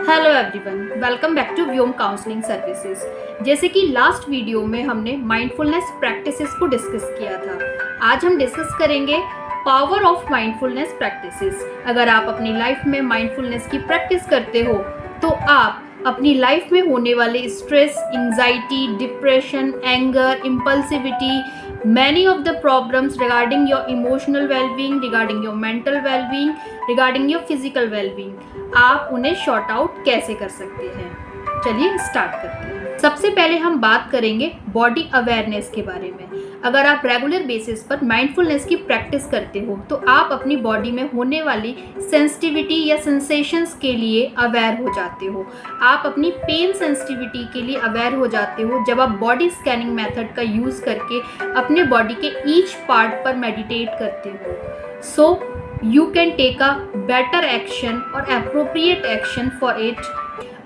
Hello everyone, welcome back to Vyom counselling services. जैसे कि last video में हमने माइंडफुलनेस प्रैक्टिसेस को डिस्कस किया था, आज हम डिस्कस करेंगे पावर ऑफ माइंडफुलनेस प्रैक्टिसेस। अगर आप अपनी लाइफ में माइंडफुलनेस की प्रैक्टिस करते हो तो आप अपनी लाइफ में होने वाले stress, anxiety, depression, anger, impulsivity, many of the problems regarding your emotional well-being, regarding your mental well-being, regarding your physical well-being, आप उन्हें शॉर्ट आउट कैसे कर सकते हैं। चलिए स्टार्ट करते हैं। सबसे पहले हम बात करेंगे बॉडी अवेयरनेस के बारे में। अगर आप रेगुलर बेसिस पर माइंडफुलनेस की प्रैक्टिस करते हो तो आप अपनी बॉडी में होने वाली सेंसिटिविटी या सेंसेशंस के लिए अवेयर हो जाते हो। आप अपनी पेन सेंसिटिविटी के लिए अवेयर हो जाते हो जब आप बॉडी स्कैनिंग मेथड का यूज़ करके अपने बॉडी के ईच पार्ट पर मेडिटेट करते हो। सो you can take a better action or appropriate action for it।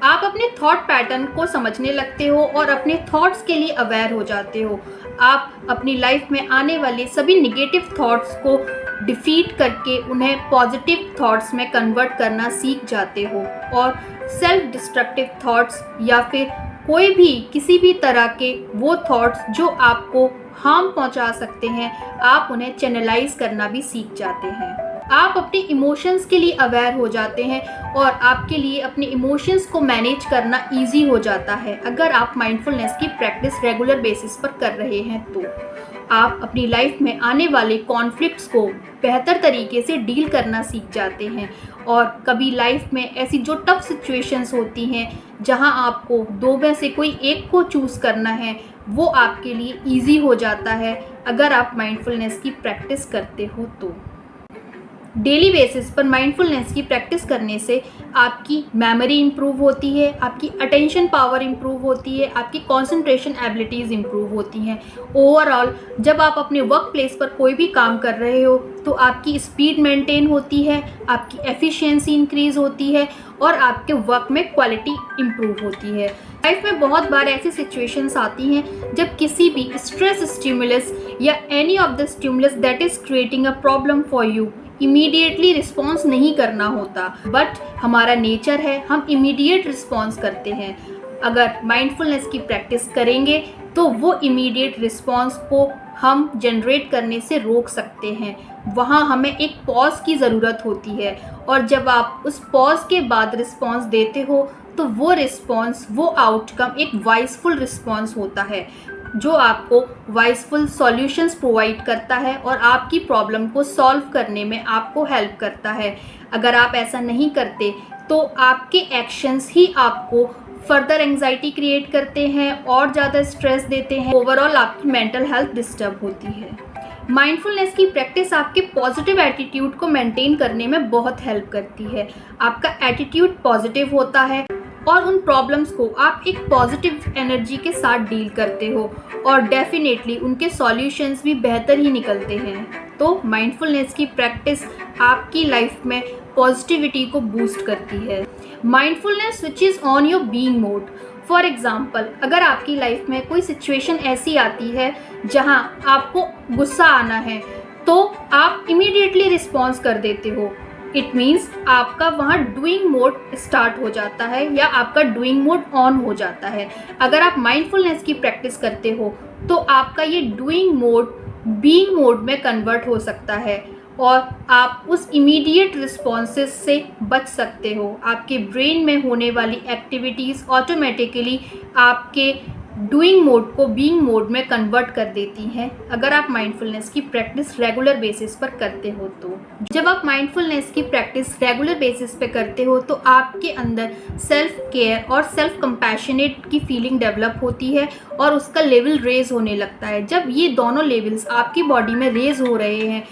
आप अपने थॉट पैटर्न को समझने लगते हो और अपने थॉट्स के लिए अवेयर हो जाते हो। आप अपनी लाइफ में आने वाले सभी निगेटिव थॉट्स को डिफीट करके उन्हें पॉजिटिव थॉट्स में कन्वर्ट करना सीख जाते हो और सेल्फ डिस्ट्रक्टिव थॉट्स या फिर कोई भी किसी भी तरह के वो थॉट्स जो आपको हार्म पहुंचा सकते हैं, आप उन्हें चैनलाइज करना भी सीख जाते हैं। आप अपने इमोशंस के लिए अवेयर हो जाते हैं और आपके लिए अपने इमोशंस को मैनेज करना इजी हो जाता है। अगर आप माइंडफुलनेस की प्रैक्टिस रेगुलर बेसिस पर कर रहे हैं तो आप अपनी लाइफ में आने वाले कॉन्फ्लिक्ट्स को बेहतर तरीके से डील करना सीख जाते हैं। और कभी लाइफ में ऐसी जो टफ सिचुएशंस होती हैं जहां आपको दो में से कोई एक को चूज़ करना है, वो आपके लिए ईजी हो जाता है अगर आप माइंडफुलनेस की प्रैक्टिस करते हो तो। डेली बेसिस पर माइंडफुलनेस की प्रैक्टिस करने से आपकी मेमोरी इम्प्रूव होती है, आपकी अटेंशन पावर इम्प्रूव होती है, आपकी कंसंट्रेशन एबिलिटीज़ इम्प्रूव होती हैं। ओवरऑल जब आप अपने वर्क प्लेस पर कोई भी काम कर रहे हो तो आपकी स्पीड मेंटेन होती है, आपकी एफिशिएंसी इंक्रीज़ होती है और आपके वर्क में क्वालिटी इम्प्रूव होती है। लाइफ में बहुत बार ऐसी सिचुएशंस आती हैं जब किसी भी स्ट्रेस स्टिमुलस या any of the stimulus that is creating a problem for you immediately response नहीं करना होता, बट हमारा नेचर है हम इमीडिएट रिस्पॉन्स करते हैं। अगर माइंडफुलनेस की प्रैक्टिस करेंगे तो वो इमीडिएट रिस्पॉन्स को हम जनरेट करने से रोक सकते हैं। वहाँ हमें एक पॉज की ज़रूरत होती है और जब आप उस पॉज के बाद रिस्पॉन्स देते हो तो वो रिस्पॉन्स, वो आउटकम एक वाइसफुल रिस्पॉन्स होता है जो आपको वाइसफुल सॉल्यूशंस प्रोवाइड करता है और आपकी प्रॉब्लम को सॉल्व करने में आपको हेल्प करता है। अगर आप ऐसा नहीं करते तो आपके एक्शंस ही आपको फर्दर एंजाइटी क्रिएट करते हैं और ज़्यादा स्ट्रेस देते हैं। ओवरऑल आपकी मेंटल हेल्थ डिस्टर्ब होती है। माइंडफुलनेस की प्रैक्टिस आपके पॉजिटिव एटीट्यूड को मेंटेन करने में बहुत हेल्प करती है। आपका एटीट्यूड पॉजिटिव होता है और उन प्रॉब्लम्स को आप एक पॉजिटिव एनर्जी के साथ डील करते हो और डेफिनेटली उनके सॉल्यूशंस भी बेहतर ही निकलते हैं। तो माइंडफुलनेस की प्रैक्टिस आपकी लाइफ में पॉजिटिविटी को बूस्ट करती है। Mindfulness switches on your being mode. For example, अगर आपकी लाइफ में कोई सिचुएशन ऐसी आती है जहां आपको गुस्सा आना है तो आप इमीडिएटली रिस्पॉन्स कर देते हो। इट मीन्स आपका वहाँ डूइंग मोड स्टार्ट हो जाता है या आपका डूइंग मोड ऑन हो जाता है। अगर आप माइंडफुलनेस की प्रैक्टिस करते हो तो आपका ये डूइंग मोड बीइंग मोड में कन्वर्ट हो सकता है और आप उस इमीडिएट रिस्पॉन्सेस से बच सकते हो। आपके ब्रेन में होने वाली एक्टिविटीज़ ऑटोमेटिकली आपके डूइंग मोड को बीइंग मोड में कन्वर्ट कर देती हैं अगर आप माइंडफुलनेस की प्रैक्टिस रेगुलर बेसिस पर करते हो तो। जब आप माइंडफुलनेस की प्रैक्टिस रेगुलर बेसिस पे करते हो तो आपके अंदर सेल्फ केयर और सेल्फ कंपैशनेट की फीलिंग डेवलप होती है और उसका लेवल रेज होने लगता है। जब ये दोनों लेवल्स आपकी बॉडी में रेज हो रहे हैं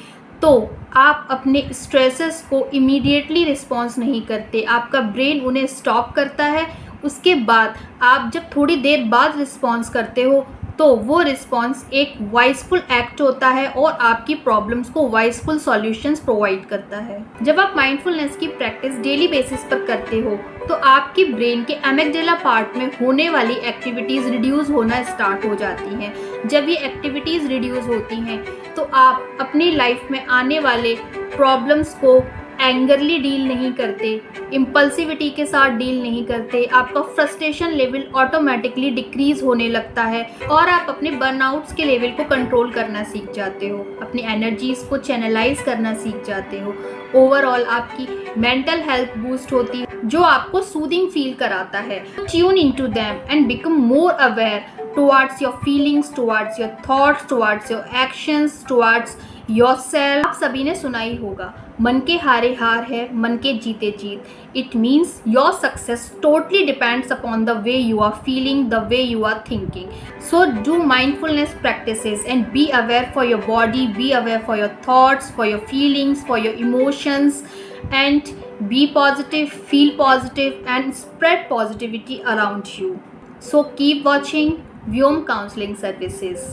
तो आप अपने स्ट्रेसेस को इमीडिएटली रिस्पॉन्स नहीं करते, आपका ब्रेन उन्हें स्टॉप करता है। उसके बाद आप जब थोड़ी देर बाद रिस्पॉन्स करते हो तो वो रिस्पॉन्स एक वाइसफुल एक्ट होता है और आपकी प्रॉब्लम्स को वाइसफुल सॉल्यूशंस प्रोवाइड करता है। जब आप माइंडफुलनेस की प्रैक्टिस डेली बेसिस पर करते हो तो आपके ब्रेन के एमिगडाला पार्ट में होने वाली एक्टिविटीज़ रिड्यूस होना स्टार्ट हो जाती हैं। जब ये एक्टिविटीज़ रिड्यूस होती हैं तो आप अपनी लाइफ में आने वाले प्रॉब्लम्स को एंगरली डील नहीं करते, इम्पल्सिविटी के साथ डील नहीं करते, आपका फ्रस्ट्रेशन लेवल ऑटोमेटिकली डिक्रीज होने लगता है और आप अपने बर्नआउट्स के लेवल को कंट्रोल करना सीख जाते हो, अपनी एनर्जीज को चैनलाइज करना सीख जाते हो। ओवरऑल आपकी मेंटल हेल्थ बूस्ट होती है, जो आपको सूदिंग फील कराता है। Tune into them and become more aware towards your feelings, towards your thoughts, towards your actions, towards yourself। आप सभी ने सुना ही होगा, मन के हारे हार है, मन के जीते जीत। It means your success totally depends upon the way you are feeling, the way you are thinking. So do mindfulness practices and be aware for your body, be aware for your thoughts, for your feelings, for your emotions, and be positive, feel positive, and spread positivity around you. So keep watching Vyom Counseling Services.